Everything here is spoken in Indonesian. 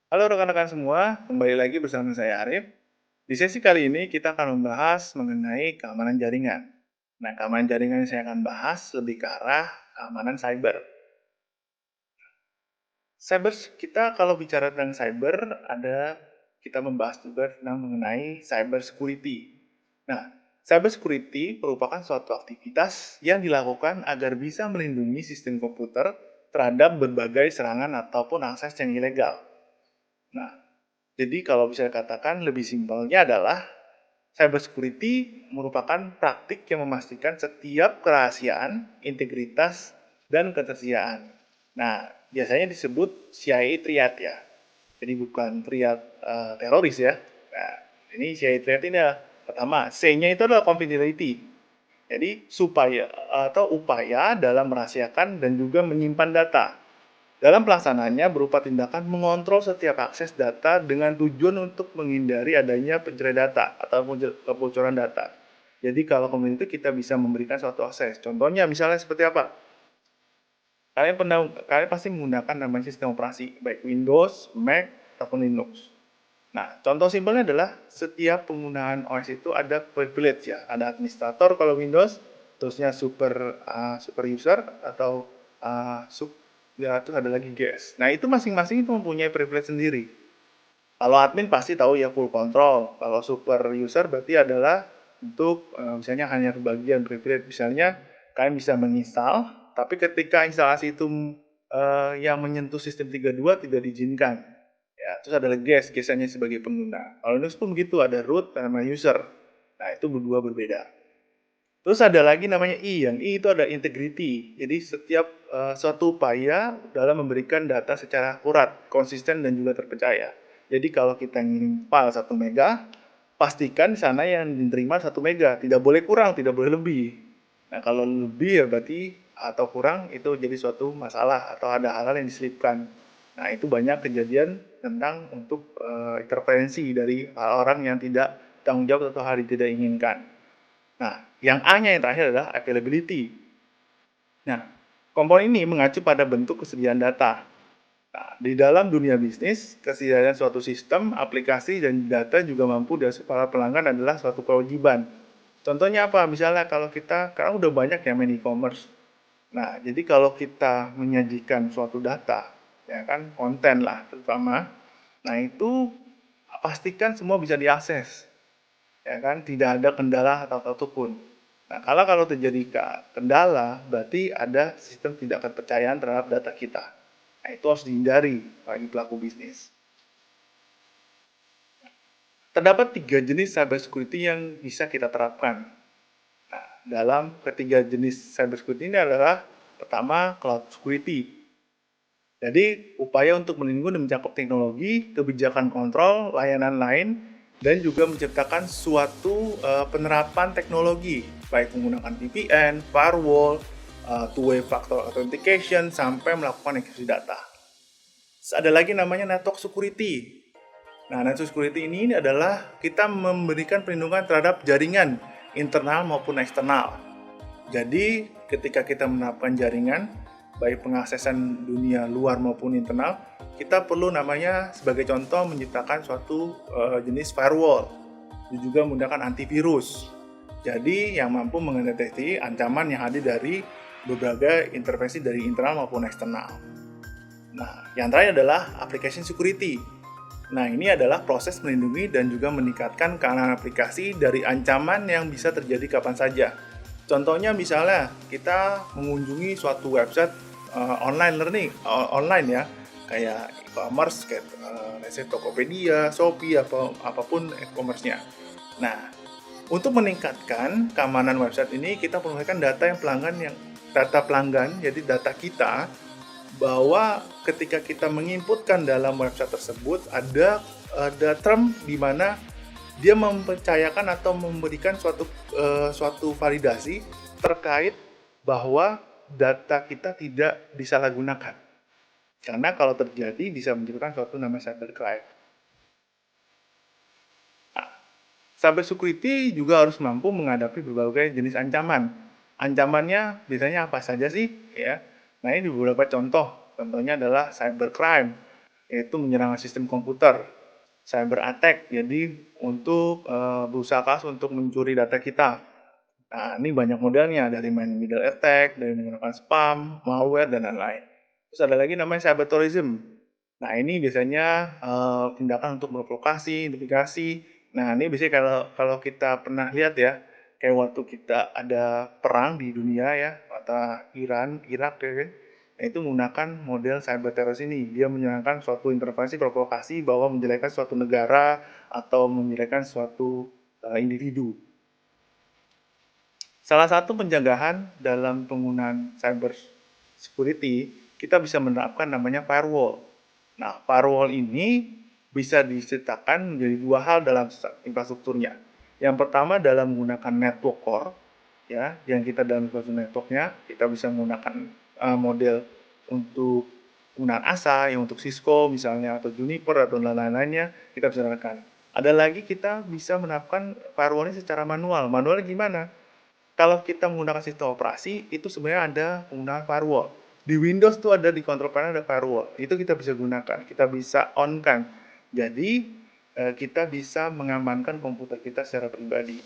Halo rekan-rekan semua, kembali lagi bersama saya Arif. Di sesi kali ini kita akan membahas mengenai keamanan jaringan. Nah, keamanan jaringan yang saya akan bahas lebih ke arah keamanan cyber. Cyber kita kalau bicara tentang cyber, kita membahas juga tentang mengenai cyber security. Nah, cyber security merupakan suatu aktivitas yang dilakukan agar bisa melindungi sistem komputer terhadap berbagai serangan ataupun akses yang ilegal. Nah, jadi kalau bisa dikatakan lebih simpelnya adalah cyber security merupakan praktik yang memastikan setiap kerahasiaan, integritas, dan ketersediaan. Nah, biasanya disebut CIA triad ya. Jadi bukan triad teroris ya. Nah, ini CIA triad ini adalah pertama, C-nya itu adalah confidentiality. Jadi supaya atau upaya dalam merahasiakan dan juga menyimpan data. Dalam pelaksanaannya berupa tindakan mengontrol setiap akses data dengan tujuan untuk menghindari adanya pencurian data atau kebocoran data. Jadi kalau kemudian itu kita bisa memberikan suatu akses. Contohnya misalnya seperti apa? Kalian pasti menggunakan namanya sistem operasi, baik Windows, Mac, ataupun Linux. Nah, contoh simpelnya adalah setiap penggunaan OS itu ada privilege ya. Ada administrator kalau Windows, terusnya super user atau sub ya terus ada lagi guest. Nah, itu masing-masing itu mempunyai privilege sendiri. Kalau admin pasti tahu ya full control. Kalau super user berarti adalah untuk misalnya hanya bagian privilege. Misalnya kalian bisa menginstal, tapi ketika instalasi itu yang menyentuh sistem 32 tidak diizinkan. Ya, terus ada guest, hanya sebagai pengguna. Kalau Linux pun begitu, ada root sama user. Nah, itu berdua berbeda. Terus ada lagi namanya I, yang I itu ada integrity. Jadi setiap suatu upaya dalam memberikan data secara akurat, konsisten dan juga terpercaya. Jadi kalau kita ngirim file 1 mega, pastikan di sana yang diterima 1 mega, tidak boleh kurang, tidak boleh lebih. Nah, kalau lebih ya berarti atau kurang itu jadi suatu masalah atau ada hal-hal yang diselipkan. Nah, itu banyak kejadian tentang untuk intervensi dari orang yang tidak tanggung jawab atau hal yang tidak inginkan. Nah, yang A-nya yang terakhir adalah availability. Nah, komponen ini mengacu pada bentuk kesediaan data. Nah, di dalam dunia bisnis, kesediaan suatu sistem, aplikasi, dan data juga mampu dari para pelanggan adalah suatu kewajiban. Contohnya apa? Misalnya kalau kita, karena udah banyak yang main e-commerce. Nah, jadi kalau kita menyajikan suatu data, ya kan, konten lah terutama, nah itu pastikan semua bisa diakses, ya kan, tidak ada kendala atau apapun. Nah, kalau terjadi kendala, berarti ada sistem tidak kepercayaan terhadap data kita. Nah, itu harus dihindari bagi pelaku bisnis. Terdapat 3 jenis cybersecurity yang bisa kita terapkan. Nah, dalam ketiga jenis cybersecurity ini adalah pertama, cloud security. Jadi, upaya untuk melindungi dan mencakup teknologi, kebijakan kontrol, layanan lain, dan juga menciptakan suatu penerapan teknologi, baik menggunakan VPN, firewall, two-way factor authentication, sampai melakukan enkripsi data. Terus ada lagi namanya network security. Nah, network security ini adalah kita memberikan perlindungan terhadap jaringan internal maupun eksternal. Jadi, ketika kita menerapkan jaringan, baik pengaksesan dunia luar maupun internal, kita perlu namanya sebagai contoh menciptakan suatu jenis firewall, dan juga menggunakan antivirus. Jadi, yang mampu mendeteksi ancaman yang hadir dari berbagai intervensi dari internal maupun eksternal. Nah, yang terakhir adalah application security. Nah, ini adalah proses melindungi dan juga meningkatkan keamanan aplikasi dari ancaman yang bisa terjadi kapan saja. Contohnya misalnya kita mengunjungi suatu website online learning, online ya, kayak e-commerce, kayak Tokopedia, Shopee, apapun e-commerce-nya. Nah, untuk meningkatkan keamanan website ini, kita perlu data pelanggan, jadi data kita, bahwa ketika kita menginputkan dalam website tersebut ada term di mana dia mempercayakan atau memberikan suatu validasi terkait bahwa data kita tidak disalahgunakan. Karena kalau terjadi bisa menimbulkan suatu namanya cybercrime. Nah, cyber security juga harus mampu menghadapi berbagai jenis ancaman. Ancamannya biasanya apa saja sih? Ya. Nah, ini beberapa contoh. Contohnya adalah cybercrime. yaitu menyerang sistem komputer, cyber attack. Jadi untuk berusaha keras untuk mencuri data kita. Nah, ini banyak modelnya dari main middle attack, dari menggunakan spam, malware dan lain-lain. Terus ada lagi namanya cyber tourism. Nah, ini biasanya tindakan untuk memprovokasi, intimidasi. Nah, ini biasanya kalau kalau kita pernah lihat ya, kayak waktu kita ada perang di dunia ya, atau Iran, Irak ya kan. Nah, itu menggunakan model cyber terrorist ini. Dia menyerangkan suatu intervensi provokasi bahwa menjelekkan suatu negara atau menjelekkan suatu individu. Salah satu pencegahan dalam penggunaan cyber security, kita bisa menerapkan namanya firewall. Nah, firewall ini bisa diceritakan menjadi dua hal dalam infrastrukturnya. Yang pertama dalam menggunakan network core, ya, yang kita dalam infrastruktur networknya, kita bisa menggunakan model untuk penggunaan ASA, yang untuk Cisco misalnya, atau Juniper, atau lain-lainnya, kita bisa menerapkan. Ada lagi kita bisa menerapkan firewall ini secara manual. Manualnya gimana? Kalau kita menggunakan sistem operasi, itu sebenarnya ada penggunaan firewall. Di Windows tuh ada di control panel ada firewall. Itu kita bisa gunakan, kita bisa on kan. Jadi kita bisa mengamankan komputer kita secara pribadi.